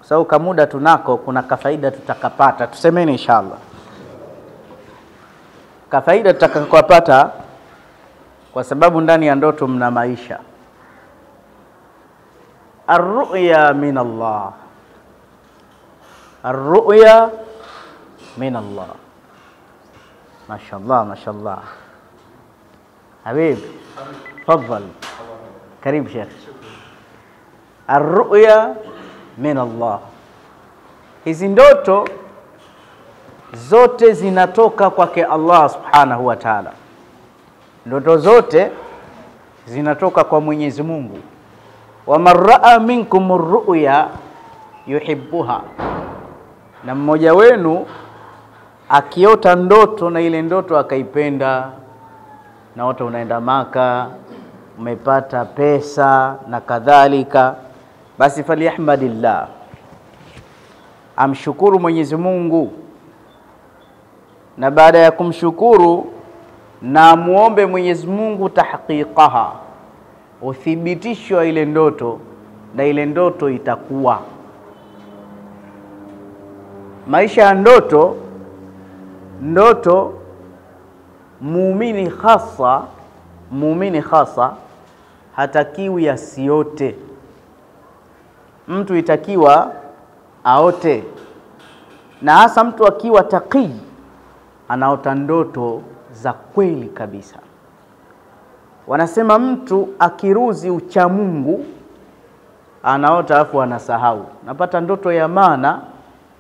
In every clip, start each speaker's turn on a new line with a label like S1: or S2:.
S1: sababu kamuda tunako kuna kafaida tutakapata, tusemeni inshallah. Kafaida tutakapata kwa sababu ndani ya ndoto mna maisha. Ar-ru'ya min Allah. Ar-ru'ya min Allah. Mashallah, mashallah. Habib, tafadhal. Karibu Sheikh. Ar-ru'ya min Allah. Hizi ndoto zote zinatoka kwake Allah subhanahu wa ta'ala. Ndoto zote zinatoka kwa Mwenyezi Mungu. Wa mar'a minkum ar-ru'ya yuhibbuha. Na mmoja wenu akiota ndoto na ile ndoto akaipenda, na wote unaenda Maka, umepata pesa na kadhalika, basi falihmadillah, amshukuru Mwenyezi Mungu, na baada ya kumshukuru na muombe Mwenyezi Mungu tahqiqaha, uthibitisho ile ndoto, na ile ndoto itakuwa. Maisha ya ndoto muumini khasa hatakiwi yasiote. Mtu itakiwa aote, na hasa mtu akiwa taqi anaota ndoto za kweli kabisa. Wanasema mtu akiruzi ucha Mungu anaota alafu anasahau. Napata ndoto ya maana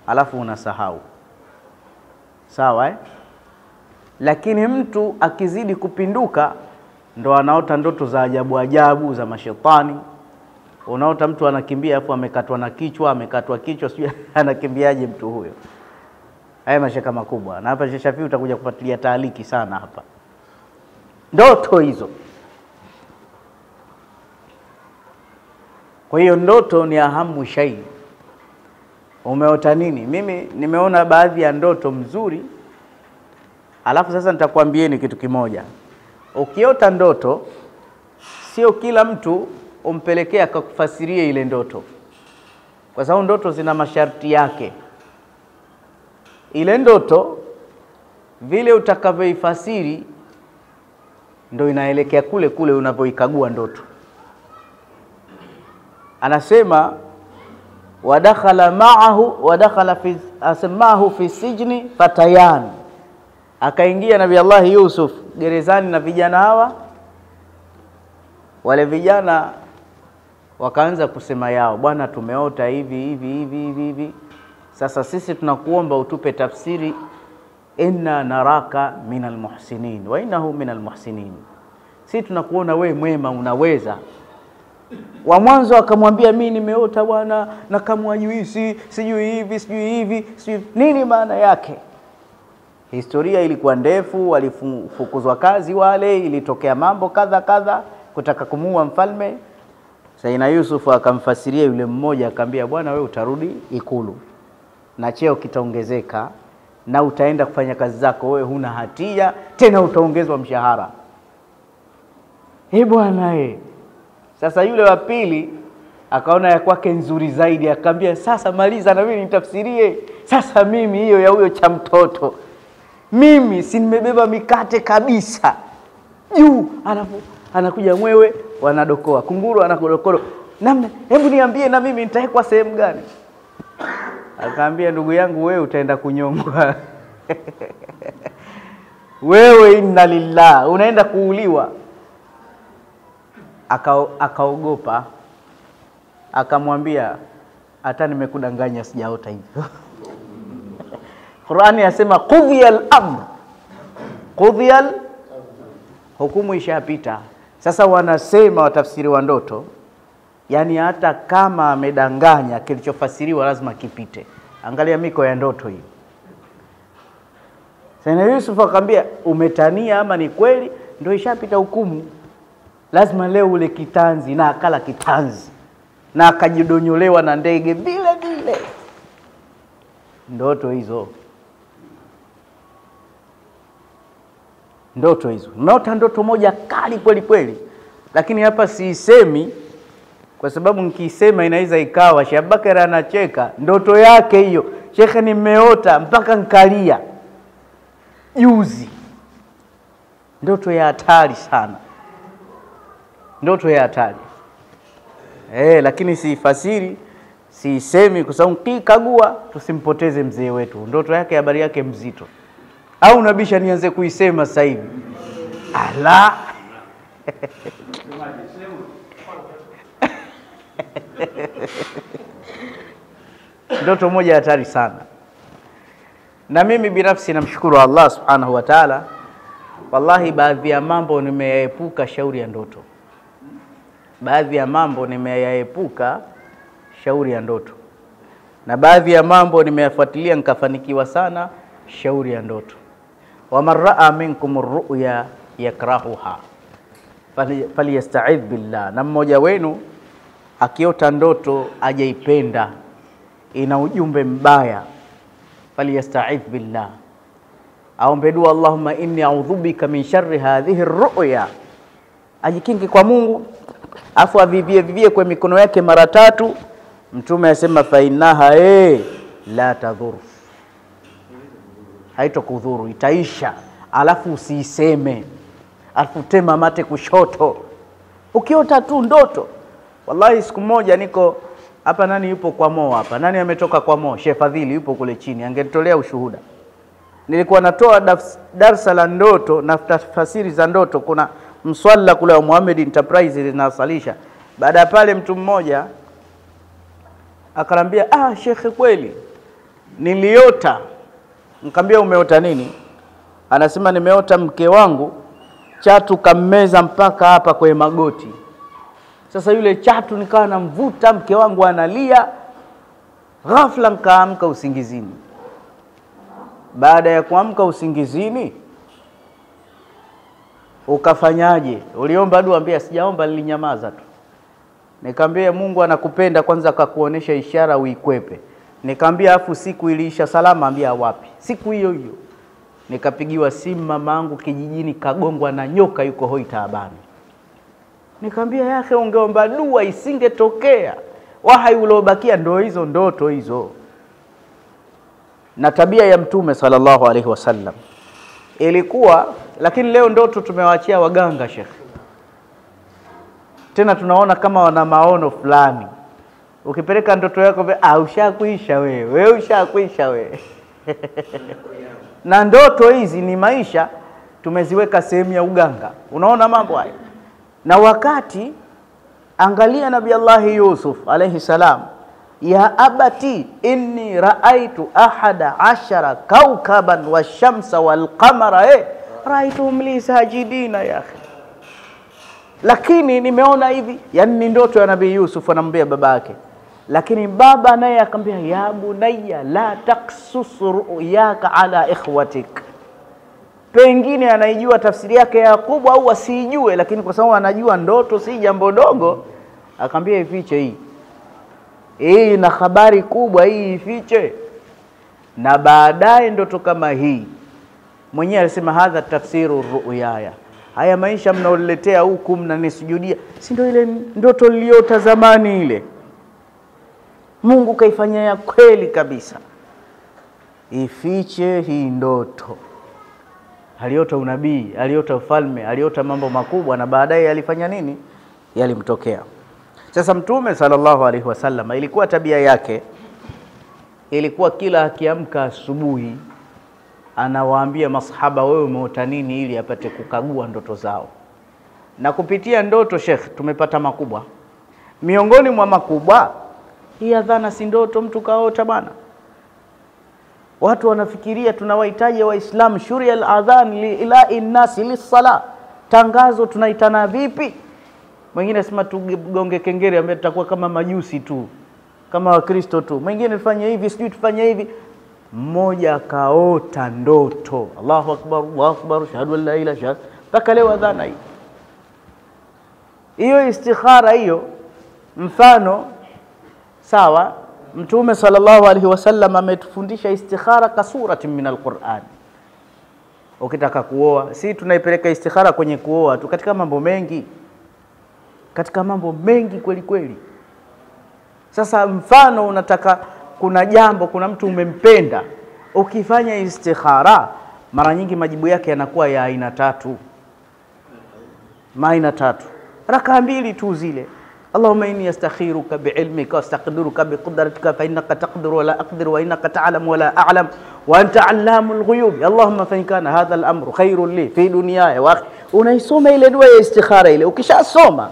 S1: alafu unasahau. Sawa Lakini mtu akizidi kupinduka ndo anaota ndoto za ajabu za mashetani. Unaota mtu anakimbia alafu amekatwa kichwa, sio anakimbiaje mtu huyo? Haya mashaka makubwa. Na hapa Shafi utakuja kufuatilia taaliki sana hapa. Ndoto hizo. Kwa hiyo ndoto ni ahamu shay. Umeota nini? Mimi nimeona baadhi ya ndoto mzuri. Alafu sasa nitakwambieni kitu kimoja. Ukiota ndoto, sio kila mtu umpelekea akakufasiria ile ndoto, kwa sababu ndoto zina masharti yake. Ile ndoto vile utakavyoifasiri ndo inaelekea kule unapoikagua ndoto. Anasema wadakhala fi asmahu fi sijni fatayan. Akaingia Nabii Allah Yusuf gerezani na vijana hawa. Wale vijana wakaanza kusema yao, bwana tumeota hivi. Sasa sisi tunakuomba utupe tafsiri, inna naraka minal muhsinin wa innahu minal muhsinin. Sisi tunakuona we mwema, unaweza. Wa mwanzo akamwambia mimi nimeota bwana na kamwa juisi, sijui hivi. Nini maana yake? Historia ilikuwa ndefu, walifukuzwa kazi wale, ilitokea mambo kadha kutaka kumuua mfalme. Sayyidina Yusuf akamfasiria yule mmoja, akamwambia bwana wewe utarudi ikulu na cheo kitaongezeka na utaenda kufanya kazi zako, wewe huna hatia tena, utaongezwa mshahara. Bwana Sasa yule wa pili akaona ya kwake nzuri zaidi, akamwambia sasa maliza na mimi nitafsirie. Sasa mimi hiyo ya huyo cha mtoto, mimi si nimebeba mikate kabisa juu, alafu anakuja mwewe wanadokoa, kunguru anakodokoro, namna hebu niambie na mimi nitaekwa sehemu gani? Akaambia ndugu yangu wewe utaenda kunyongwa. Wewe inna lillah, unaenda kuuliwa. Akaogopa, akamwambia hata nimekudanganya sijaota hivyo. Qur'ani yasema qudhiyal amr, hukumu ishapita. Sasa wanasema watafsiri wa ndoto, yani hata kama amedanganya kilichofasiriwa lazima kipite. Angalia miko ya ndoto hii. Sayyidina Yusuf akamwambia umetania ama ni kweli? Ndio ishapita hukumu. Lazima leo ule kitanzi, na akala kitanzi na akajidonyolewa na ndege vile. Ndoto hizo. Umeota ndoto moja kali kweli, lakini hapa siisemi kwa sababu nikisema inaweza ikawa Sheikh Abubakar anacheka. Ndoto yake hiyo, shekhe, nimeota mpaka nkalia juzi. Ndoto ya hatari sana, ndoto ya hatari. Lakini siifasiri, siisemi kwa sababu kikagua tusimpoteze mzee wetu. Ndoto yake, habari yake mzito. Au nabisha nianze kuisema sasa hivi? Ala. Ndoto moja hatari sana. Na mimi binafsi namshukuru Allah subhanahu wa ta'ala. Wallahi baadhi ya mambo nimeyaepuka shauri ya ndoto. Baadhi ya mambo nimeyaepuka shauri ya ndoto. Na baadhi ya mambo nimeyafuatilia nikafanikiwa sana shauri ya ndoto. Wa man ra'a minkum ar-ru'ya yakrahuha falyasta'idh billah. Na mmoja wenu akiota ndoto ajaipenda, ina ujumbe mbaya, falyasta'idh billah, aombe dua, Allahumma inni a'udhu bika min sharri hadhihi ar-ru'ya, ajikinge kwa Mungu, afu avivie kwa mikono yake mara 3. Mtume asema fa innaha la tadhur, haitokudhuru, itaisha. Alafu usiiseme, alafu tema mate kushoto ukiota tu ndoto. Wallahi siku moja niko hapa, nani yupo kwa Mo hapa? Nani ametoka kwa Mo? Sheikh Fadhili yupo kule chini, angetolea ushuhuda. Nilikuwa natoa darasa la ndoto na tafsiri za ndoto. Kuna mswala kule wa Muhammad Enterprise linasalisha. Baada ya pale mtu mmoja akanambia, Sheikh, kweli niliota. Nikamwambia, umeota nini? Anasema, nimeota mke wangu chatu kammeza mpaka hapa kwenye magoti. Sasa yule chatu nikawa namvuta, mke wangu analia. Ghafla nikaamka usingizini. Baada ya kuamka usingizini, ukafanyaje? Uliomba dua? Ambia sijaomba, nilinyamaza tu. Nikamwambia, Mungu anakupenda, kwanza akakuonesha ishara uikwepe. Nikamwambia, afu siku iliisha salama? Ambia wapi. Siku hiyo hiyo nikapigiwa simu, mamangu kijijini kagongwa na nyoka, yuko hoi taabani. Nikamwambia, yake ungeomba dua isingetokea. Wahai uliobakia ndo hizo ndoto hizo. Na tabia ya Mtume sallallahu alaihi wasallam ilikuwa, lakini leo ndoto tumewaachia waganga, Sheikh. Tena tunaona kama wana maono fulani. Ukipeleka ndoto yako, ushakuisha wewe, ushakuisha wewe. Na ndoto hizi ni maisha, tumeziweka sehemu ya uganga. Unaona mambo haya. Na wakati angalia Nabii Allah Yusuf alayhi salam, ya abati inni raaitu 11 kaukaban washamsa walqamara raaituhum li sajidina ya akhi. Lakini nimeona hivi, yani ni ndoto ya Nabii Yusuf anamwambia babake. Lakini baba naye akamwambia, ya bunayya la taksus ru'yaka ala ikhwatik. Pengine anaijua tafsiri yake Yakubu au asijue, lakini kwa sababu anajua ndoto si jambo dogo, akamwambia ifiche hii. Hii na habari kubwa, hii ifiche. Na baadaye ndoto kama hii mwenyewe alisema, hadha tafsiru ru'yaya, haya maisha mnaoletea huku mnanisujudia, si ndio ile ndoto niliota zamani ile? Mungu kaifanya ya kweli kabisa. Ifiche hii ndoto. Aliota unabii, aliota ufalme, aliota mambo makubwa, na baadaye alifanya nini? Yalimtokea. Sasa Mtume sallallahu alaihi wasallam ilikuwa tabia yake, ilikuwa kila akiamka asubuhi anawaambia masahaba, wewe umeota nini, ili apate kukagua ndoto zao. Na kupitia ndoto, Sheikh, tumepata makubwa. Miongoni mwa makubwa, hii adhana si ndoto mtu kaota bana. Watu wanafikiria tunawahitaji Waislamu shuria al-adhan li ila'i nasi lis-sala. Tangazo tunaitana vipi? Mwingine asema tugonge kengele, ambaye tutakuwa kama majusi tu, kama Wakristo tu. Mwingine tufanye hivi, sijui tufanye hivi. Mmoja kaota ndoto, Allahu akbar, Allahu akbar, shahadu an la ilaha illa Allah, mpaka leo adhana hii. Hiyo istikhara hiyo, mfano sawa. Mtume sallallahu alaihi wasallam ametufundisha istikhara kasurati min alquran. Ukitaka kuoa, si tunaipeleka istikhara kwenye kuoa tu, katika mambo mengi, katika mambo mengi kweli kweli. Sasa mfano unataka, kuna jambo, kuna mtu umempenda, ukifanya istikhara mara nyingi majibu yake yanakuwa ya aina tatu. Aina tatu. Raka mbili tu zile. Allahumma inni astakhiruka bi'ilmika wa astaqdiruka biqudratika fa innaka taqdiru wa la aqdiru wa innaka ta'lamu wa la a'lam wa anta 'allamul ghuyub. Allahumma fa in kana hadha al-amru khairun li fi dunyaya wa unaisoma ile dua ya istikhara ile. Ukishasoma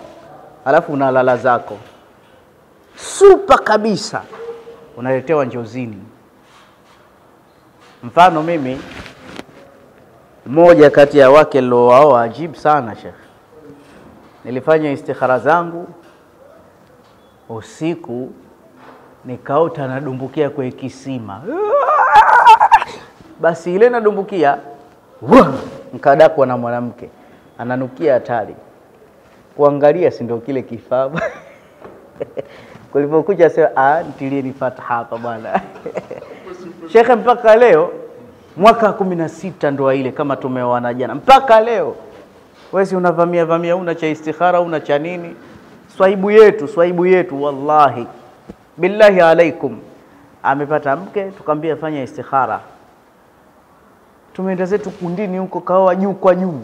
S1: alafu unalala zako. Super kabisa. Unaletewa njozini. Mfano mimi, mmoja kati ya wake wao ajibu sana Sheikh. Nilifanya istikhara zangu usiku, nikaota nadumbukia kwa kisima. Basi ile nadumbukia, nikadakwa na mwanamke ananukia hatari. Kuangalia si ndio kile kifaa. Kulipokuja sema ntilie ni fataha hapa bwana. Sheikh, mpaka leo mwaka 16 ndoa ile kama tumeoana jana, mpaka leo wewe unavamia una cha istikhara, una cha nini? Swaibu yetu wallahi billahi alaikum amepata mke, tukamwambia fanya istikhara. Tumeenda zetu kundini huko, kaoa juu kwa juu.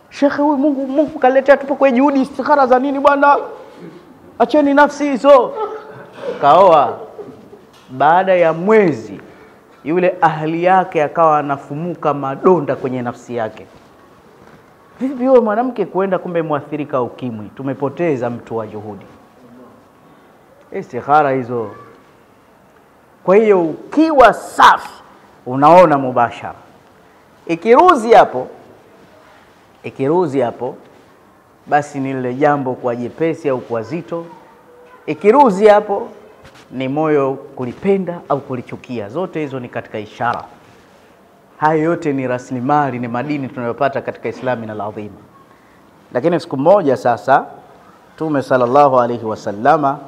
S1: Sheikh, huyu Mungu kaletea tupo kwa juhudi, istikhara za nini bwana? Acheni nafsi hizo. Kaoa. Baada ya mwezi yule ahli yake akawa anafumuka madonda kwenye nafsi yake. Vipi wewe mwanamke kuenda kumbe muathirika ukimwi? Tumepoteza mtu wa juhudi. Istikhara hizo. Kwa hiyo ukiwa safi unaona mubashara. Ikiruzi hapo basi ni lile jambo kwa jepesi au kwa zito. Ikiruzi hapo ni moyo kulipenda au kulichukia. Zote hizo ni katika ishara. Hayo yote ni rasilimali, ni madini tunayopata katika Islami na al-adhima. Lakini siku moja sasa Mtume sallallahu alaihi wasallama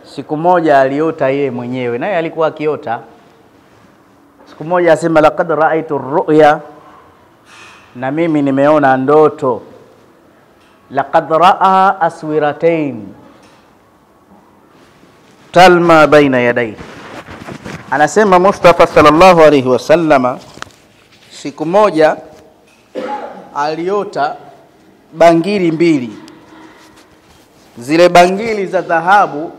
S1: siku moja aliota yeye mwenyewe, naye alikuwa akiota. Siku moja asema laqad ra'aytu ar-ru'ya, na mimi nimeona ndoto. Laqad ra'a aswiratain talma baina yadayhi. Anasema Mustafa sallallahu alaihi wasallama siku moja aliota bangili mbili. Zile bangili za dhahabu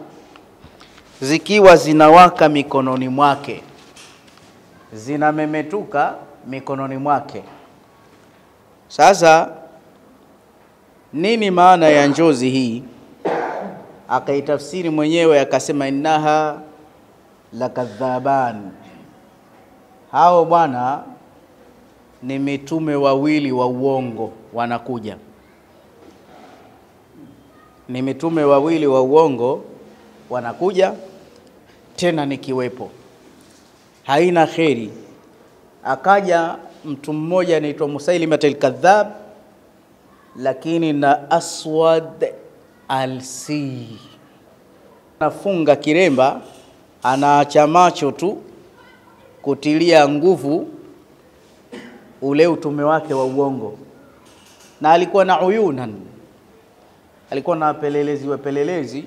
S1: zikiwa zinawaka mikononi mwake, zinamemetuka mikononi mwake. Sasa nini maana ya njozi hii? Akaitafsiri mwenyewe akasema innaha lakadhaban, hao bwana ni mitume wawili wa uongo wanakuja. Ni mitume wawili wa uongo wanakuja, tena nikiwepo, haina kheri. Akaja mtu mmoja anaitwa Musailimat al-Kadhab, lakini na Aswad al-Si, anafunga kiremba, anaacha macho tu kutilia nguvu ule utume wake wa uongo. Na alikuwa na uyunan, alikuwa na wapelelezi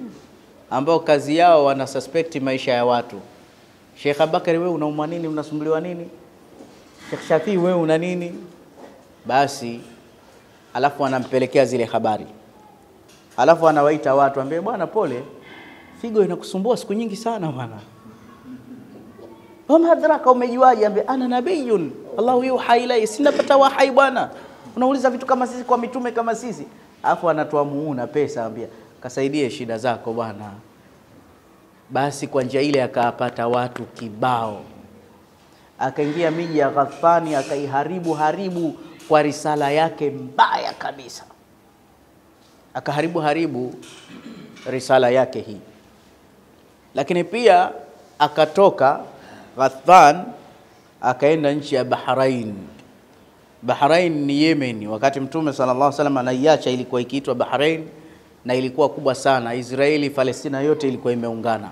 S1: ambao kazi yao wana suspect maisha ya watu. Sheikh Abakari, wewe unaumwa nini? Unasumbuliwa nini? Sheikh Shafi, wewe una nini? Basi alafu anampelekea zile habari. Alafu anawaita watu, ambie bwana pole, figo inakusumbua siku nyingi sana bwana. Wama adraka, umejuaje? Ambie ana nabiyun Allahu yuha ilayhi, sinapata wahai bwana. Unauliza vitu kama sisi kwa mitume kama sisi. Alafu anatoa muuna pesa, ambia kasaidie shida zako bwana. Basi kwa njia ile akapata watu kibao. Akaingia miji ya Ghaffani, akaiharibu kwa risala yake mbaya kabisa. Akaharibu risala yake hii. Lakini pia akatoka Ghaffan akaenda nchi ya Bahrain. Bahrain ni Yemen. Wakati Mtume sallallahu alaihi wasallam anaiacha ilikuwa ikiitwa Bahrain na ilikuwa kubwa sana. Israeli, Palestina yote ilikuwa imeungana.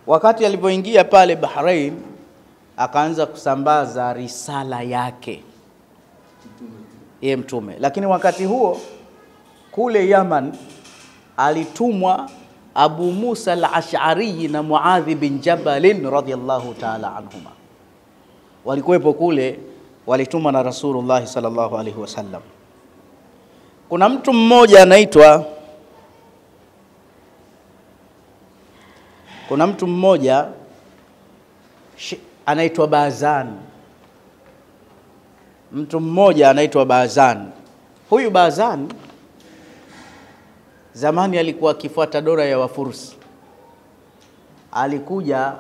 S1: Wakati alipoingia pale Bahrain akaanza kusambaza risala yake ye Mtume. Lakini wakati huo kule Yaman alitumwa Abu Musa al-Ash'ari na Muadh bin Jabal radhiyallahu ta'ala anhuma. Walikuwepo kule, walitumwa na Rasulullah sallallahu alaihi wasallam. Kuna mtu mmoja anaitwa Bazan. Mtu mmoja anaitwa Bazan. Huyu Bazan zamani alikuwa akifuata dola ya Wafursi. Alikuja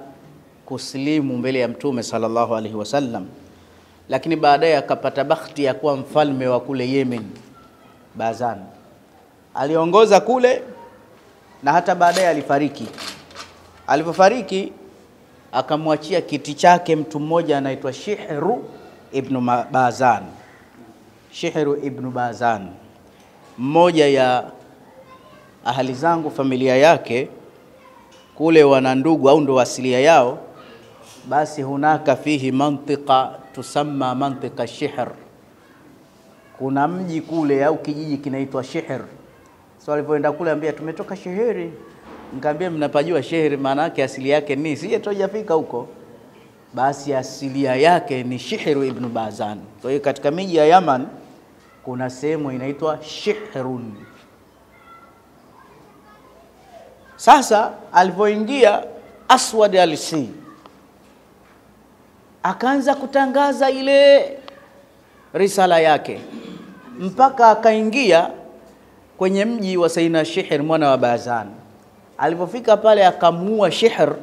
S1: kusilimu mbele ya Mtume sallallahu alaihi wasallam, lakini baadaye akapata bahati ya kuwa mfalme wa kule Yemen. Bazan aliongoza kule na hata baadaye alifariki. Alipofariki akamwachia kiti chake mtu mmoja anaitwa Shihru ibn Bazan. Shihru ibn Bazan, mmoja ya ahali zangu, familia yake kule wana ndugu au ndo asilia yao. Basi hunaka fihi mantika tusamma mantika Shihr. Kuna mji kule au kijiji kinaitwa Shihr. So alipoenda kule ambia tumetoka Shihiri. Nikamwambia mnapajua Shihiri maana yake asili yake ni sije tojafika huko. Basi asilia yake ni Shihru ibn Bazan. Kwa hiyo katika miji ya Yaman kuna sehemu inaitwa Shihrun. Sasa alipoingia Aswad al-Si akaanza kutangaza ile risala yake mpaka akaingia kwenye mji wa Sayyidina Shihr mwana wa Bazan. Alipofika pale akamuua Shihr.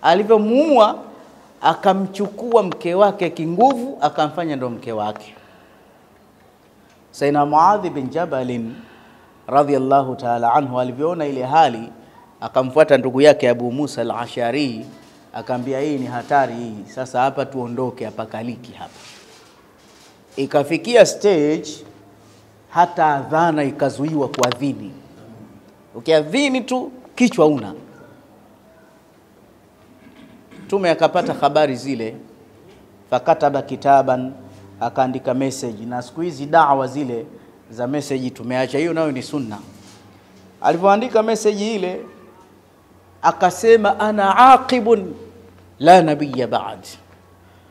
S1: Alipomuua akamchukua mke wake kinguvu akamfanya ndo mke wake. Sayyidina Muadh bin Jabal radhiyallahu ta'ala anhu aliviona ile hali, akamfuata ndugu yake Abu Musa al-Ash'ari akamwambia hii ni hatari hii, sasa hapa tuondoke, hapa kaliki hapa. Ikafikia stage hata adhana ikazuiwa kuadhini. Ukiadhini tu kichwa una. Mtume akapata habari zile, fakataba kitaban, akaandika message. Na siku hizi da'wa zile za message tumeacha, hiyo nayo ni sunna. Alipoandika message ile akasema ana aqibun la nabiyya ba'd,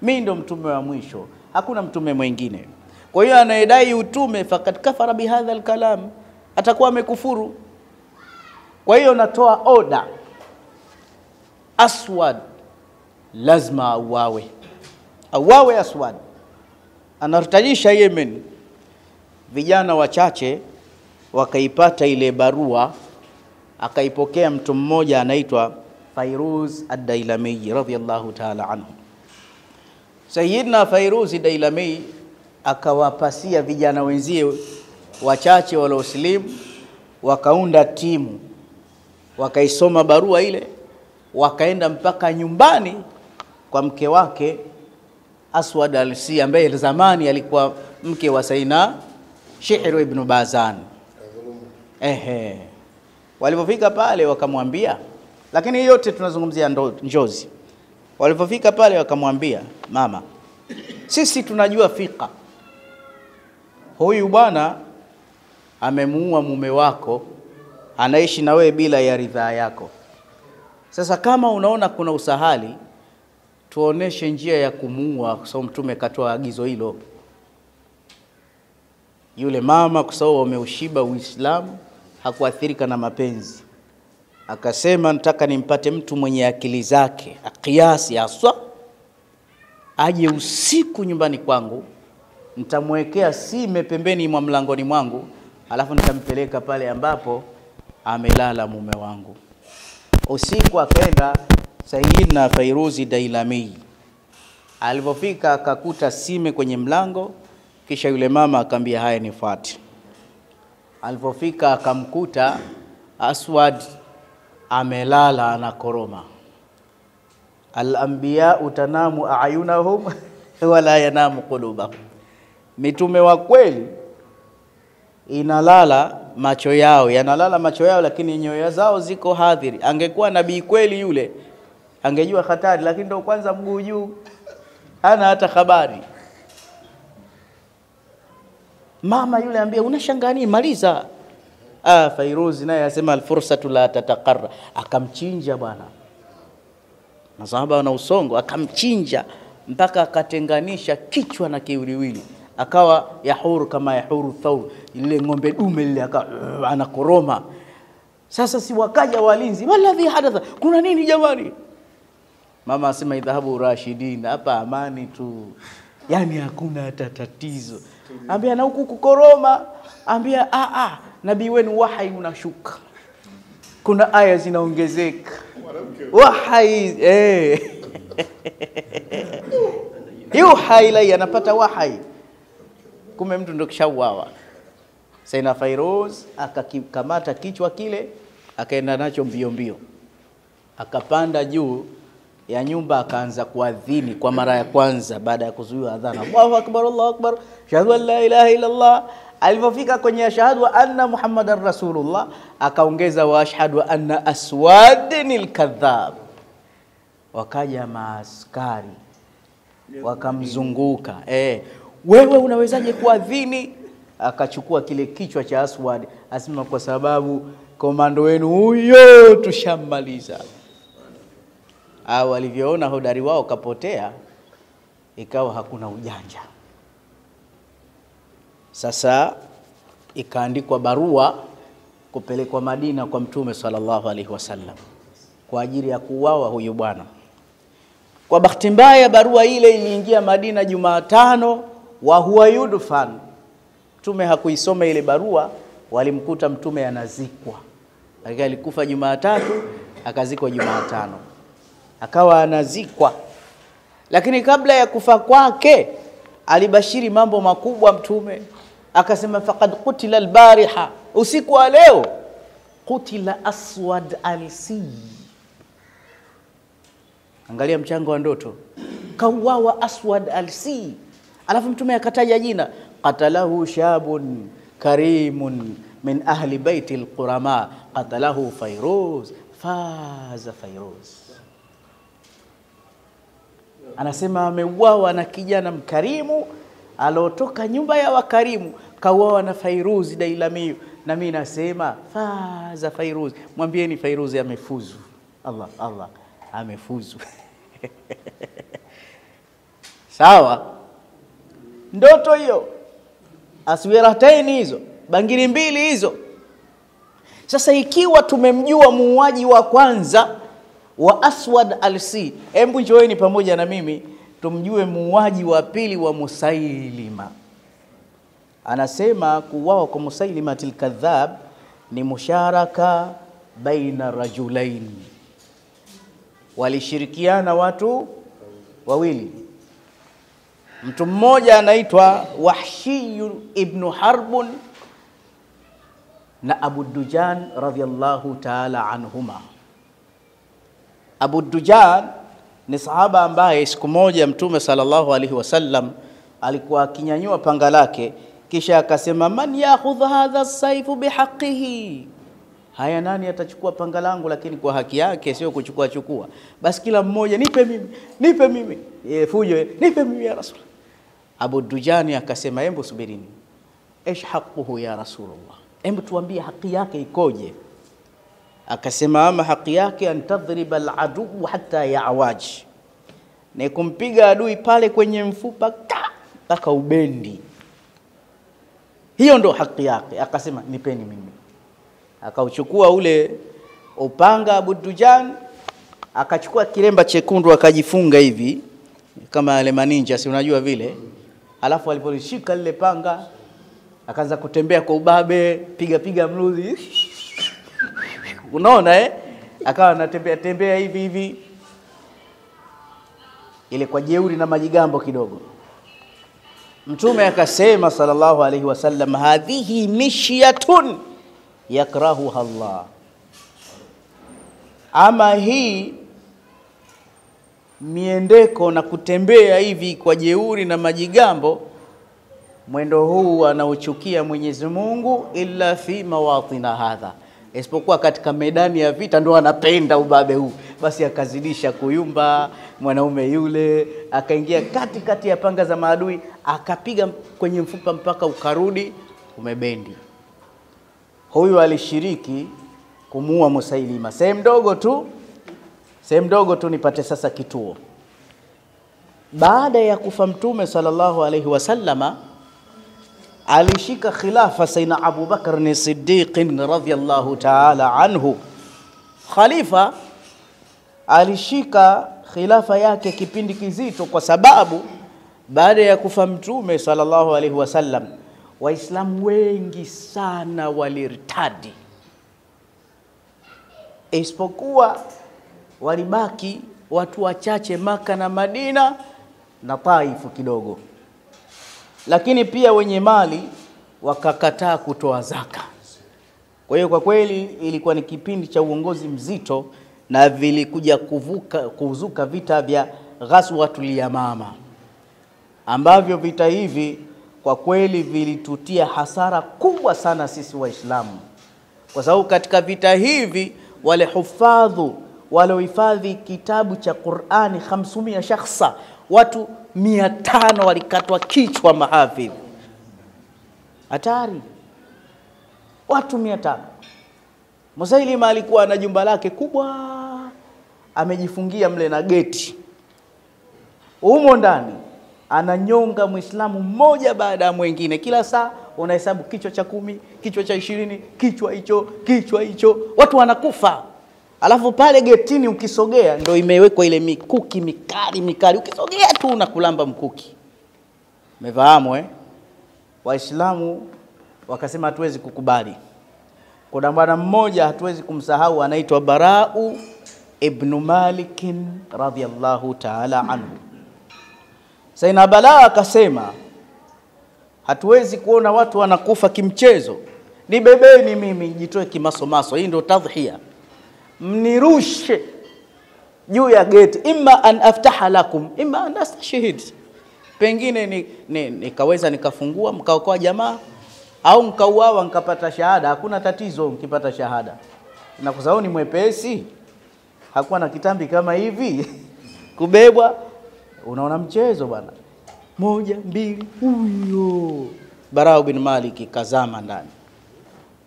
S1: mimi ndo mtume wa mwisho, hakuna mtume mwingine. Kwa hiyo anayedai utume fakat kafara bihadha alkalam, atakuwa amekufuru. Kwa hiyo natoa order, Aswad lazima auawe Aswad. Anartajisha Yemen. Vijana wachache wakaipata ile barua, akaipokea mtu mmoja anaitwa Fairuz ad-Dailami radhiyallahu ta'ala anhu. Sayyidina Fairuz ad-Dailami akawapasia vijana wenzie wachache walioslimu, wakaunda timu, wakaisoma barua ile, wakaenda mpaka nyumbani kwa mke wake Aswad al-Si ambaye zamani alikuwa mke wa Sayyidina Shihr ibn Bazan. Walipofika pale wakamwambia, lakini yote tunazungumzia njozi. Walipofika pale wakamwambia, mama, sisi tunajua fika, huyu bwana amemuua mume wako, anaishi na wewe bila ya ridhaa yako. Sasa kama unaona kuna usahali, tuoneshe njia ya kumuua, kwa sababu mtume katoa agizo hilo. Yule mama kwa sababu ameushiba Uislamu, hakuathirika na mapenzi, akasema nataka nimpate mtu mwenye akili zake, kiasi aswa, aje usiku nyumbani kwangu, nitamwekea sime pembeni mwa mlangoni mwangu, alafu nitampeleka pale ambapo amelala mume wangu. Usiku akaenda Sayyidina Fairuzi Dailami. Alipofika akakuta sime kwenye mlango, kisha yule mama akamwambia haya nifuate. Alipofika akamkuta Aswad amelala anakoroma. Al-anbiya utanamu a'yunahum wala yanamu qulubahum. Mitume wa kweli inalala macho yao, yanalala macho yao, lakini nyoyo zao ziko hadhiri. Angekuwa nabii kweli yule angejua hatari, lakini ndo kwanza mguu juu, hana hata habari. Mama yule ambia unashangani, maliza. Fairuz naye asema alfursatu la tataqarra, akamchinja bwana. Masahaba wana usongo, akamchinja mpaka akatenganisha kichwa na kiwiliwili, akawa yahuru kama yahuru thawr, ile ng'ombe dume lile anakoroma. Sasa si wakaja walinzi, waladhi hadatha, kuna nini jamani? Mama asema idhahabu rashidin, hapa amani tu, yani hakuna hata tatizo. Ambia na huku kukoroma, ambia nabii wenu wahi unashuka, kuna aya zinaongezeka wahi yuha ilai, anapata wahi. Kume mtu ndo kishawawa. Sayyidina Fairuz akakamata kichwa kile, akaenda nacho mbio mbio, akapanda juu ya nyumba, akaanza kuadhini kwa mara ya kwanza baada ya kuzuiwa adhana. Allahu akbar, Allahu akbar, shahadu an la ilaha illa Allah. Alipofika kwenye ashhadu anna Muhammadar Rasulullah, akaongeza wa ashhadu anna aswadinil kadhab. Wakaja maaskari wakamzunguka, wewe unawezaje kuadhini? Akachukua kile kichwa cha Aswad, asema kwa sababu komando wenu huyo tushamaliza. Walivyoona hodari wao kapotea, ikawa hakuna ujanja. Sasa ikaandikwa barua kupelekwa Madina kwa Mtume sallallahu alaihi wasallam kwa ajili ya kuuawa huyu bwana. Kwa bahati mbaya barua ile iliingia Madina Jumatano wa huwa yudfan. Mtume hakuisoma ile barua, walimkuta Mtume anazikwa. Alikufa Jumatatu, akazikwa Jumatano. Akawa anazikwa. Lakini kabla ya kufa kwake alibashiri mambo makubwa Mtume. Akasema faqad qutila albariha, usiku wa leo qutila Aswad al-Si. Angalia mchango wa ndoto. Kauawa Aswad al-Si. Alafu Mtume akataja jina, qatalahu shabun karimun min ahli baiti al-qurama, qatalahu Fairuz, faza Fairuz. Anasema ameuawa na kijana mkarimu alotoka nyumba ya wakarimu, kauawa na Fairuz Dailami. Na mimi nasema faza Fairuz. Mwambieni Fairuz amefuzu. Allah amefuzu. Sawa, ndoto hiyo, aswirataini hizo, bangili mbili hizo. Sasa ikiwa tumemjua muuaji wa kwanza wa Aswad al-Si, hebu njoeni pamoja na mimi tumjue muuaji wa pili wa Musailima. Anasema kuuawa kwa Musailimatil kadhab ni musharaka baina rajulain, walishirikiana watu wawili. Mtu mmoja anaitwa Wahshi ibn Harbun na Abu Dujan radhiyallahu ta'ala anhuma. Abu Dujan ni sahaba ambaye siku moja Mtume sallallahu alaihi wasallam alikuwa akinyanyua panga lake, kisha akasema man ya'khudh hadha as-sayfu bihaqqihi, haya nani atachukua panga langu lakini kwa haki yake, sio kuchukua. Basi kila mmoja nipe mimi fujo, nipe mimi ya Rasul. Abu Dujani akasema hebu subirini, ايش حقه ya Rasulullah, hebu tuambie haki yake ikoje? Akasema ama haki yake antadhriba al-adu hatta ya'waj, ni kumpiga adui pale kwenye mfupa mpaka ubendi, hiyo ndo haki yake. Akasema nipeni mimi. Akauchukua ule upanga Abu Dujan, akachukua kilemba chekundu akajifunga hivi kama wale maninja, si unajua vile. Alafu alipolishika lile panga akaanza kutembea kwa ubabe, piga mluzi. Unaona akawa anatembea hivi ile kwa jeuri na majigambo kidogo. Mtume akasema sallallahu alaihi wasallam, hadhihi mishyatun yakrahuha Allah, ama hii miendeko na kutembea hivi kwa jeuri na majigambo, mwendo huu anauchukia Mwenyezi Mungu, illa fi mawatina hadha, isipokuwa katika medani ya vita ndo anapenda ubabe huu. Basi akazidisha kuyumba mwanaume yule, akaingia katikati ya panga za maadui, akapiga kwenye mfupa mpaka ukarudi umebendi. huyu alishiriki kumuua Musailima. Sehemu ndogo tu nipate sasa kituo. Baada ya kufa Mtume sallallahu alaihi wasallama, alishika khilafa Sayyidina Abu Bakr as-Siddiq radhiyallahu ta'ala anhu. Khalifa alishika khilafa yake kipindi kizito, kwa sababu baada ya kufa Mtume sallallahu alaihi wasallam, Waislamu wengi sana walirtadi, isipokuwa walibaki watu wachache Maka na Madina na Taifu kidogo. Lakini pia wenye mali wakakataa kutoa zaka. Kwa hiyo kwa kweli ilikuwa ni kipindi cha uongozi mzito, na vilikuja kuzuka vita vya Ghazwatul Yamama, ambavyo vita hivi kwa kweli vilitutia hasara kubwa sana sisi Waislamu, kwa sababu katika vita hivi wale hufadhu waliohifadhi kitabu cha Qur'ani 500 shakhsa, watu 500 walikatwa kichwa mahafidh. Hatari, watu 500. Musailima alikuwa na jumba lake kubwa, amejifungia mle na geti. Humo ndani ananyonga Muislamu mmoja baada ya mwingine. Kila saa unahesabu kichwa cha 10, kichwa cha 20, kichwa hicho, watu wanakufa. Alafu pale getini ukisogea ndio imewekwa ile mikuki mikali, ukisogea tu unakulamba mkuki. Umefahamu Waislamu wakasema hatuwezi kukubali. Kuna bwana mmoja hatuwezi kumsahau, anaitwa Barau ibn Malik radhiyallahu ta'ala anhu. Sayyidina Bara akasema, hatuwezi kuona watu wanakufa kimchezo, nibebeni mimi jitoe kimasomaso, hii ndio tadhhiya. Mnirushe juu ya geti, imma an aftaha lakum imma an astashhid, pengine nikaweza nikafungua mkaokoa jamaa, au mkauawa nikapata shahada. Hakuna tatizo mkipata shahada, na kwa sababu ni mwepesi, hakuwa na kitambi kama hivi kubebwa. Unaona mchezo bwana, 1 2, huyo Barau bin Malik kazama ndani.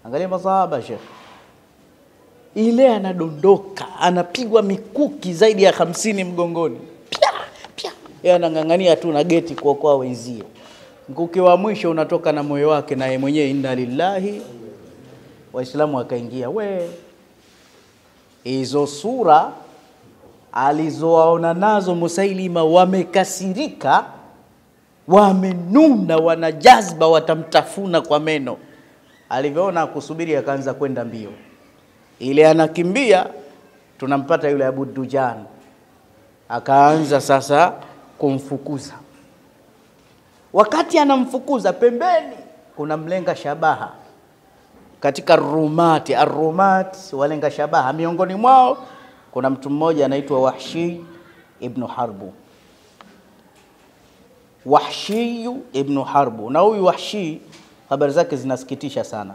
S1: Angalia masahaba Sheikh, ile anadondoka, anapigwa mikuki zaidi ya 50 mgongoni, pia yeye anangangania tu na geti kuokoa wenzio. Mkuki wa mwisho unatoka na moyo wake, na yeye mwenyewe inna lillahi. Waislamu wakaingia. Hizo sura alizowaona nazo Musailima, wamekasirika, wamenuna, wana jazba, watamtafuna kwa meno. Alivyoona kusubiri, akaanza kwenda mbio. Ile anakimbia, tunampata yule Abu Dujan, akaanza sasa kumfukuza. Wakati anamfukuza, pembeni kuna mlenga shabaha katika rumati, ar-rumat walenga shabaha. Miongoni mwao kuna mtu mmoja anaitwa Wahshi ibn Harbu. Wahshi ibn Harbu, na huyu Wahshi habari zake zinasikitisha sana.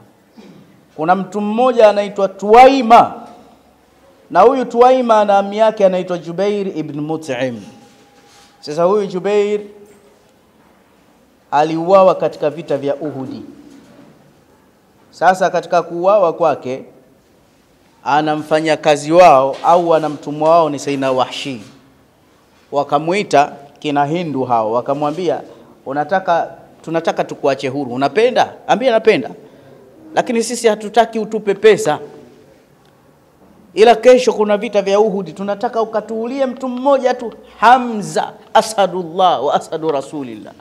S1: Kuna mtu mmoja anaitwa Tuwaima, na huyu Tuwaima na ami yake anaitwa Jubair ibn Mut'im. Sasa huyu Jubair aliuawa katika vita vya Uhudi. Sasa katika kuuawa kwake, anamfanya kazi wao au anamtumwa wao ni Sayyidina Wahshi. Wakamuita kina Hindu hao, wakamwambia, tunataka tukuache huru, unapenda? Ambia napenda, lakini sisi hatutaki utupe pesa, ila kesho kuna vita vya Uhudi, tunataka ukatuulie mtu mmoja tu, Hamza asadullah wa asadu rasulillah.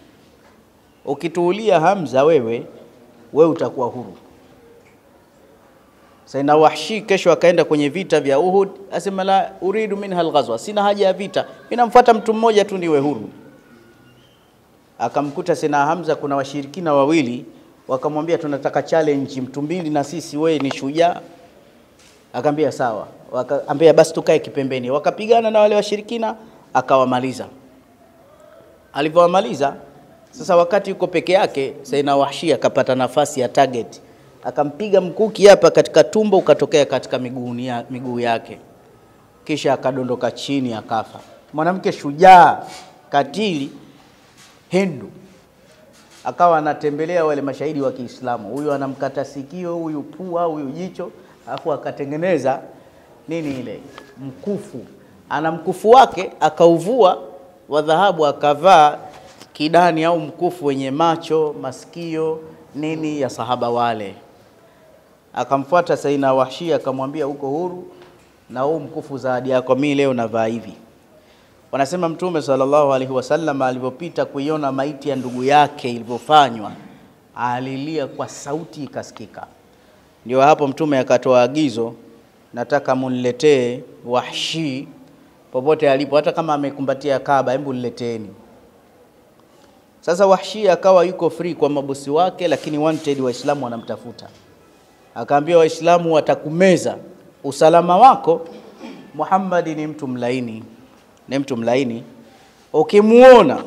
S1: Ukituulia Hamza wewe utakuwa huru. Sayyidina Wahshi kesho akaenda kwenye vita vya Uhud, asema la uridu minha alghazwa, sina haja ya vita, ninamfuata mtu mmoja tu niwe huru. Akamkuta Sayyidina Hamza kuna washirikina wawili, wakamwambia tunataka challenge mtu mbili na sisi, wewe ni shujaa. Akamwambia sawa, wakaambia basi tukae kipembeni. Wakapigana na wale washirikina, akawamaliza. Alivyowamaliza, sasa wakati yuko peke yake, Sayyidina Wahshi akapata nafasi ya target, akampiga mkuki hapa katika tumbo, ukatokea katika miguu yake, kisha akadondoka chini akafa. Mwanamke shujaa katili Hindu. akawa anatembelea wale mashahidi wa Kiislamu, huyu anamkata sikio, huyu pua, huyu jicho, alafu akatengeneza nini ile mkufu. Ana mkufu wake akauvua wa dhahabu, akavaa kidani au mkufu wenye macho, masikio, nini ya sahaba wale. Akamfuata Sayyidina Wahshi akamwambia uko huru na huu mkufu zawadi yako, mimi leo navaa hivi. Wanasema Mtume sallallahu alaihi wasallam alipopita kuiona maiti ya ndugu yake ilivyofanywa, alilia kwa sauti ikasikika. Ndio hapo Mtume akatoa agizo, nataka muniletee Wahshi popote alipo, hata kama amekumbatia Kaaba, hebu nileteeni. Sasa Wahshi akawa yuko free kwa mabosi wake, lakini wanted Waislamu wanamtafuta. Akaambia Waislamu watakumeza, usalama wako, Muhammad ni mtu mlaini, ni mtu mlaini, ukimuona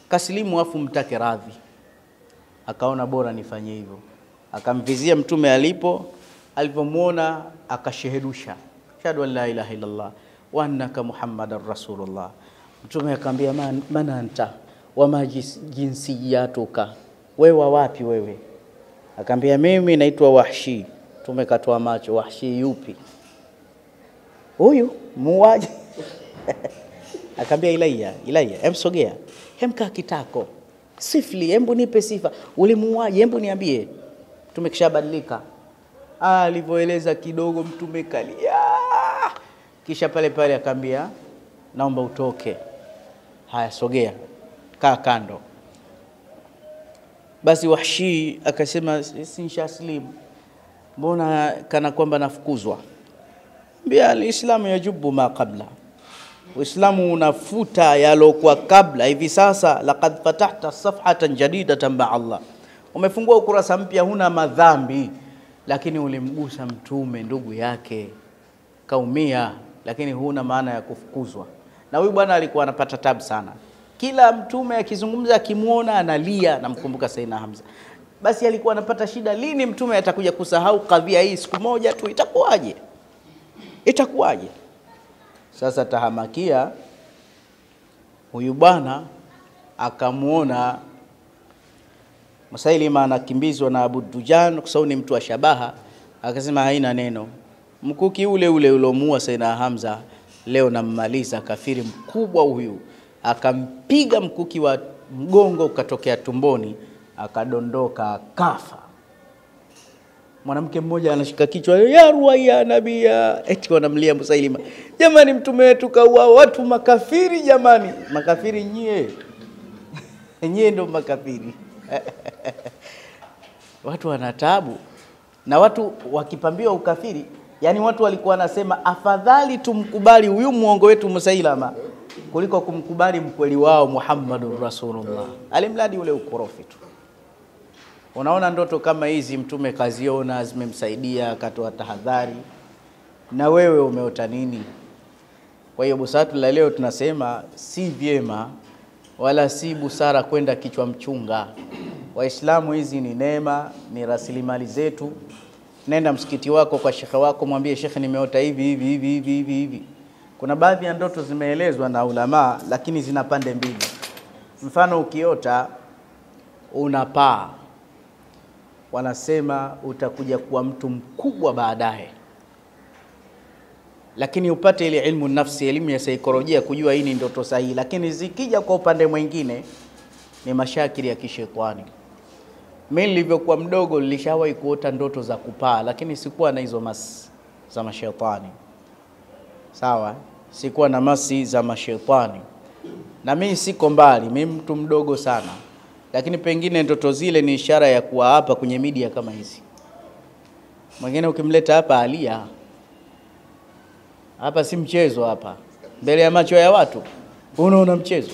S1: kaslimu afu mtake radhi. Akaona bora nifanye hivyo, akamvizia Mtume alipomuona akashahidusha, shahadu an la ilaha illa Allah wa annaka Muhammadar Rasulullah. Mtume akamwambia man anta wa ma jinsiyatuka, wewe wapi wewe? Akamwambia mimi naitwa Wahshi. Mtume katoa macho, Wahshi yupi? Huyu muuaji. Akamwambia ilayya, emsogea, hemka kitako, sifli, hebu nipe sifa, ulimuaje, hebu niambie. Mtume kishabadilika, alivyoeleza kidogo Mtume kalia, kisha pale akamwambia naomba utoke. Haya, sogea, kaa kando. Basi Wahshi akasema sinshaslimu, mbona kana kwamba nafukuzwa? Mbia Alislamu yajubu ma qabla, Uislamu unafuta yalokuwa kabla. Hivi sasa laqad fatahta safhatan jadidatan ma Allah, umefungua ukurasa mpya, huna madhambi, lakini ulimgusa Mtume ndugu yake kaumia, lakini huna maana ya kufukuzwa. Na huyu bwana alikuwa anapata tabu sana, kila Mtume akizungumza akimuona analia, namkumbuka Sayyidina Hamza. Basi alikuwa anapata shida, lini Mtume atakuja kusahau kadhia hii siku moja tu, itakuwaje? Sasa tahamakia huyu bwana akamuona Musailima anakimbizwa na Abu Dujan kwa sababu ni mtu wa shabaha, akasema haina neno, mkuki ule ulomuua Sayyidina Hamza leo nammaliza kafiri mkubwa huyu. Akampiga mkuki wa mgongo ukatokea tumboni, akadondoka kafa. Mwanamke mmoja anashika kichwa, ya ruwaya nabia, eti wanamlia Musailima, jamani Mtume wetu kaua watu makafiri, jamani makafiri nyie. Nyie ndo makafiri. Watu wanatabu na watu wakipambiwa ukafiri. Yani watu walikuwa wanasema afadhali tumkubali huyu muongo wetu Musailama kuliko kumkubali mkweli wao Muhammadur Rasulullah, alimladi ule ukorofi tu. Unaona ndoto kama hizi Mtume kaziona, zimemsaidia, akatoa tahadhari. Na wewe umeota nini? Kwa hiyo busara la leo tunasema si vyema wala si busara kwenda kichwa mchunga. Waislamu, hizi ni neema, ni rasilimali zetu. Nenda msikiti wako kwa shekhe wako, mwambie shekhe nimeota hivi. Kuna baadhi ya ndoto zimeelezwa na ulama, lakini zina pande mbili. Mfano ukiota unapaa, wanasema utakuja kuwa mtu mkubwa baadaye. Lakini upate ile ilmu nafsi, elimu ya saikolojia kujua hii ni ndoto sahihi. Lakini zikija kwa upande mwingine ni mashakili ya kishetani. Mimi nilivyokuwa mdogo nilishawahi kuota ndoto za kupaa, lakini sikuwa na hizo masi za mashaitani. Sawa? Sikuwa na masi za mashaitani. Na mimi siko mbali, mimi mtu mdogo sana. Lakini pengine ndoto zile ni ishara ya kuwa hapa kwenye media kama hizi. Mwingine ukimleta hapa alia. Hapa si mchezo hapa. Mbele ya macho ya watu unaona mchezo.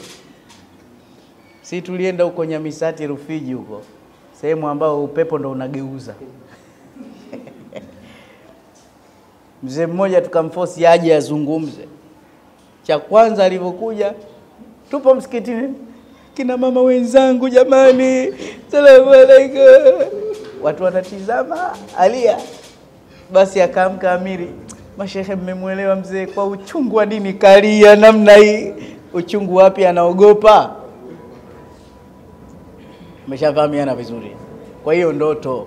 S1: Si tulienda huko Nyamisati Rufiji huko, sehemu ambao upepo ndo unageuza. Mzee mmoja tukamforce aje azungumze. Cha kwanza alivyokuja, tupo msikitini, kina mama wenzangu jamani, salamu alaykum. Watu wanatizama, alia. Basi akaamka amiri, mashehe mmemuelewa mzee kwa uchungu wa dini kalia namna hii. Uchungu wapi? Anaogopa. Umeshafahamiana vizuri. Kwa hiyo ndoto.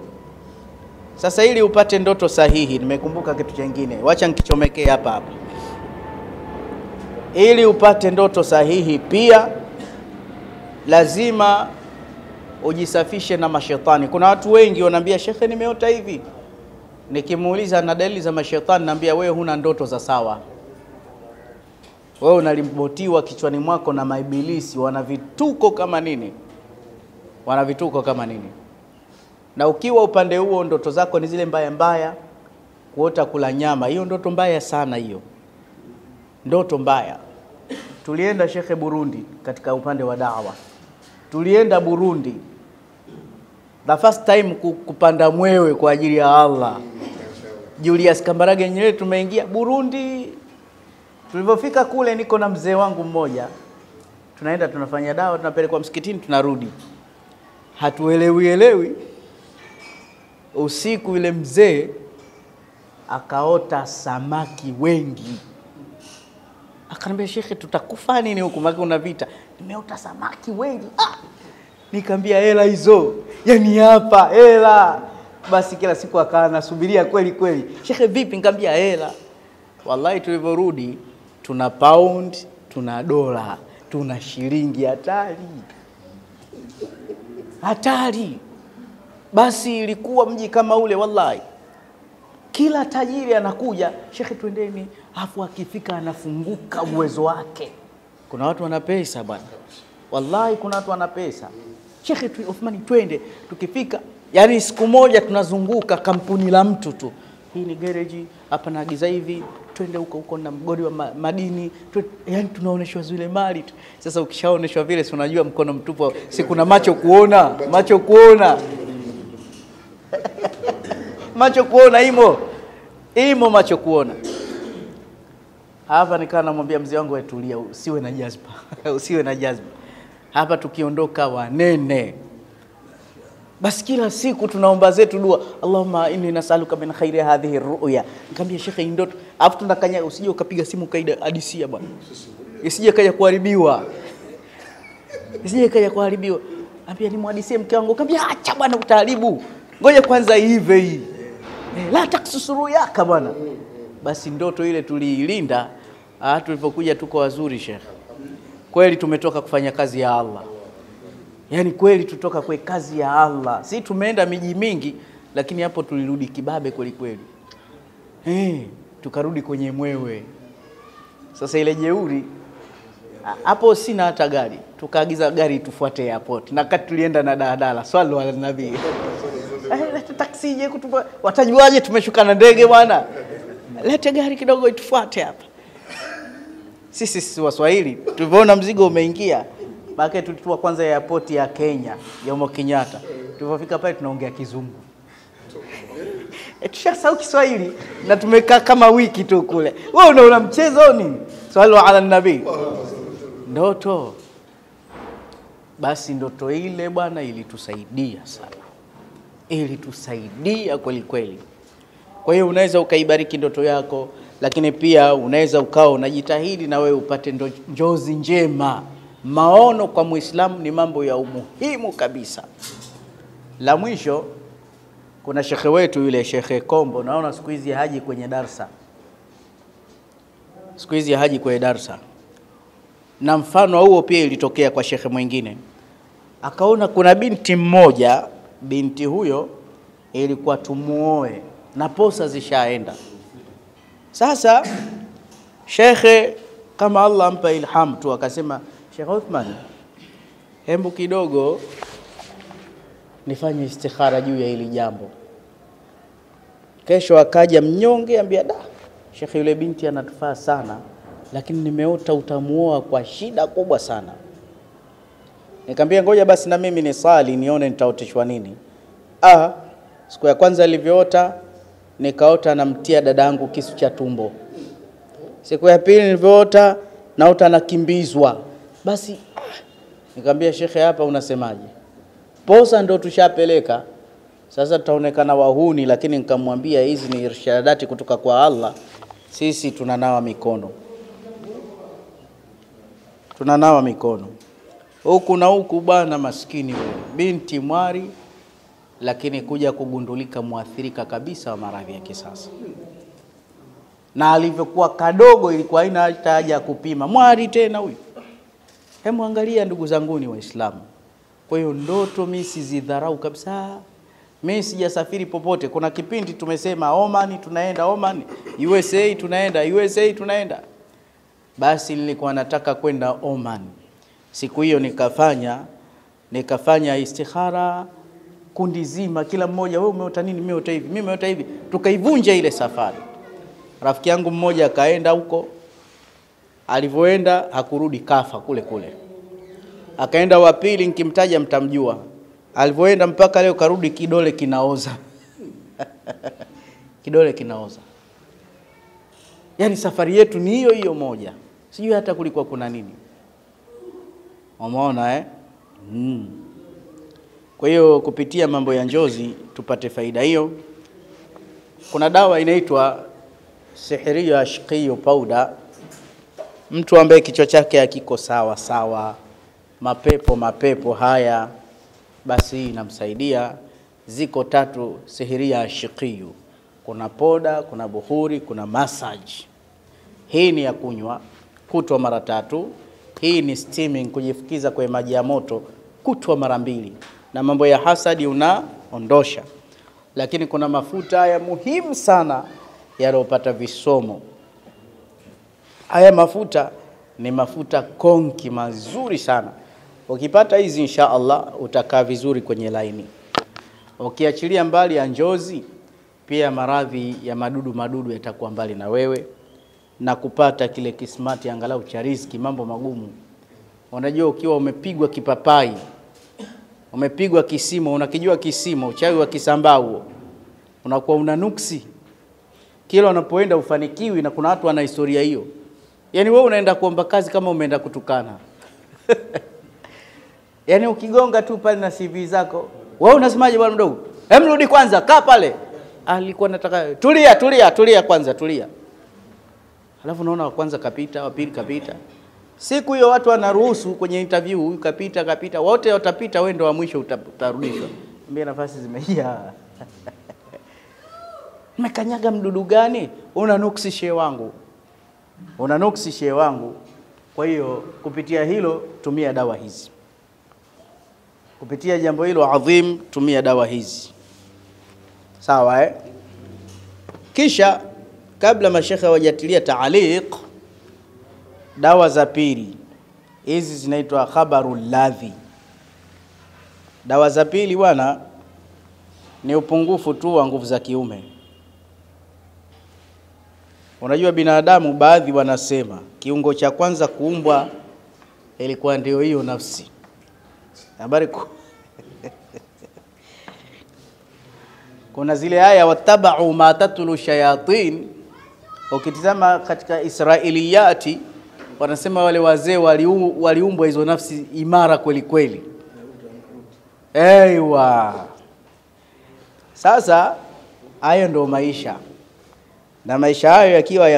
S1: Sasa ili upate ndoto sahihi, nimekumbuka kitu kingine. Wacha nikichomekee hapa. Ili upate ndoto sahihi pia lazima ujisafishe na mashetani. Kuna watu wengi wanaambia shekhe, nimeota hivi. Nikimuuliza na dalili za mashetani, naambia wewe huna ndoto za sawa. Wewe unalimbotiwa kichwani mwako na maibilisi, wana vituko kama nini? Wana vituko kama nini? Na ukiwa upande huo ndoto zako ni zile mbaya mbaya, kuota kula nyama, hiyo ndoto mbaya sana hiyo. Ndoto mbaya. Tulienda shekhe Burundi katika upande wa da'wa. Tulienda Burundi. The first time kupanda mwewe kwa ajili ya Allah. Julius Kambarage Nyerere, tumeingia Burundi. Tulipofika kule niko na mzee wangu mmoja. Tunaenda tunafanya dawa, tunapelekwa msikitini, tunarudi. Hatuelewi. Usiku ile mzee akaota samaki wengi. Akaniambia shekhe, tutakufa nini huku maki una vita? Nimeota samaki wengi. Nikamwambia hela hizo. Yaani hapa hela. Basi kila siku akawa nasubiria kweli. Shekhe vipi? Nikamwambia hela. Wallahi tulivorudi tuna pound, tuna dola, tuna shilingi. Hatari. Basi ilikuwa mji kama ule wallahi. Kila tajiri anakuja, shekhe twendeni, afu akifika anafunguka uwezo wake. Kuna watu wana pesa bwana. Wallahi kuna watu wana pesa. Shekhe Uthmani twende, tukifika yani siku moja tunazunguka kampuni la mtu tu. Hii ni garage, hapa naagiza hivi, twende huko na mgodi wa madini, yani tunaoneshwa zile mali tu. Sasa ukishaoneshwa vile si unajua mkono mtupu, si kuna macho kuona. Macho kuona imo macho kuona. Hapa nikaa namwambia mzee wangu wetulia, usiwe na jazba. Hapa tukiondoka wanene. Basi kila siku tunaomba zetu dua, Allahumma inni nas'aluka min khairi hadhihi ar-ru'ya. Nikamwambia shekhe ndoto, afu tunakanya usije ukapiga simu kaida hadisia bwana. Isije kaja kuharibiwa. Ambia ni muhadisie mke wangu. Nikamwambia acha bwana utaharibu. Ngoja kwanza ive hii. La taksusuru yaka bwana. Basi ndoto ile tuliilinda. Tulipokuja tuko wazuri shekhe. Kweli tumetoka kufanya kazi ya Allah. Yaani kweli tutoka kwa kazi ya Allah. Si tumeenda miji mingi lakini hapo tulirudi kibabe kweli. Tukarudi kwenye mwewe. Sasa ile jeuri hapo sina hata gari. Tukaagiza gari tufuate airport. Na kati tulienda na daladala. Swali wa nabii. Leta taksi je kutupa. Watajuaje tumeshuka na ndege bwana? Leta gari kidogo itufuate hapa. Sisi Waswahili tulipoona mzigo umeingia, maana tulitua kwanza airport ya Kenya, ya Jomo Kenyatta. Tulipofika pale tunaongea Kizungu. Tushasahau Kiswahili na tumekaa kama wiki tu kule. Wewe unaona mchezo nini? Swali ala nabii. Ndoto. Basi ndoto ile bwana ilitusaidia sana. Ilitusaidia kweli. Kwa hiyo unaweza ukaibariki ndoto yako, lakini pia unaweza ukao unajitahidi na wewe upate njozi njema. Maono kwa Muislamu ni mambo ya umuhimu kabisa. La mwisho, kuna shekhe wetu yule Shekhe Kombo, naona siku hizi haji kwenye darsa. Na mfano huo pia ilitokea kwa shekhe mwingine. Akaona kuna binti mmoja, binti huyo ilikuwa tumuoe na posa zishaenda. Sasa shekhe kama Allah ampa ilham tu akasema, Sheikh Uthman, hebu kidogo nifanye istikhara juu ya hili jambo. Kesho akaja mnyonge ambia shekhe yule binti anatufaa sana, lakini nimeota utamuoa kwa shida kubwa sana. Nikamwambia ngoja basi na mimi nisali nione nitaoteshwa nini. Siku ya kwanza alivyoota nikaota namtia dadangu kisu cha tumbo. Siku ya pili nilivyoota naota nakimbizwa. Basi nikamwambia shekhe, hapa unasemaje? Posa ndo tushapeleka. Sasa tutaonekana wahuni, lakini nikamwambia hizi ni irshadati kutoka kwa Allah. Sisi tunanawa mikono. huku na huku bwana, maskini wewe, binti mwari, lakini kuja kugundulika muathirika kabisa wa maradhi ya kisasa. Na alivyokuwa kadogo ilikuwa haina hata haja ya kupima, mwari tena huyu. Hemu angalia ndugu zanguni Waislamu. Kwa hiyo ndoto mimi sizidharau kabisa. Mimi sijasafiri popote. Kuna kipindi tumesema Oman tunaenda, Oman, USA tunaenda, USA tunaenda. Basi nilikuwa nataka kwenda Oman. Siku hiyo nikafanya istikhara, kundi zima, kila mmoja, wewe umeota nini? Mimi nimeota hivi, mimi nimeota hivi. Tukaivunja ile safari. Rafiki yangu mmoja akaenda huko, alivyoenda hakurudi, kafa kule kule. Akaenda wa pili, nikimtaja mtamjua. Alivyoenda mpaka leo karudi, kidole kinaoza. Kidole kinaoza. Yani safari yetu ni hiyo hiyo moja. Sijui hata kulikuwa kuna nini. Umeona Kwa hiyo kupitia mambo ya njozi tupate faida hiyo. Kuna dawa inaitwa Sihiria Ashqiyo powder. Mtu ambaye kichwa chake hakiko sawa sawa, mapepo haya, basi inamsaidia. Ziko 3 Sihiria Ashqiyo. Kuna poda, kuna buhuri, kuna massage. Hii ni ya kunywa kutwa mara 3. Hii ni steaming, kujifukiza kwa maji ya moto kutwa mara 2. Na mambo ya hasadi unaondosha. Lakini kuna mafuta ya muhimu sana yaliyopata visomo. Haya mafuta ni mafuta konki mazuri sana. Ukipata hizi insha Allah utakaa vizuri kwenye laini. Ukiachilia mbali ya njozi, pia maradhi ya madudu yatakuwa mbali na wewe, na kupata kile kismati angalau cha riziki, mambo magumu. Unajua ukiwa umepigwa kipapai, umepigwa kisimo, unakijua kisimo, uchawi wa Kisambaa huo, unakuwa una nuksi. Kila unapoenda ufanikiwi, na kuna watu wana historia hiyo. Yani wewe unaenda kuomba kazi kama umeenda kutukana. Yani ukigonga tu pale na CV zako, wewe unasemaje bwana mdogo? Rudi kwanza, kaa pale. Alikuwa nataka tulia kwanza, tulia. Halafu unaona wa kwanza kapita, wa pili kapita. Siku hiyo watu wanaruhusu kwenye interview, huyu kapita, wote watapita, wewe ndo wa mwisho utarudishwa. Mbona nafasi zimejaa? Umekanyaga mdudu gani? Una nuksi shehe wangu. Kwa hiyo kupitia hilo tumia dawa hizi. Kupitia jambo hilo adhim tumia dawa hizi. Sawa Kisha kabla mashekhe wajatilia taaliq, dawa za pili hizi zinaitwa khabarul ladhi. Dawa za pili bwana ni upungufu tu wa nguvu za kiume. Unajua binadamu baadhi wanasema kiungo cha kwanza kuumbwa ilikuwa ndio hiyo nafsi. Habari kuna zile aya watabau ma tatlu shayatin. Ukitizama katika Israiliyati wanasema wale wazee waliumbwa hizo nafsi imara kweli kweli. Sasa hayo ndio maisha. Na maisha hayo yakiwa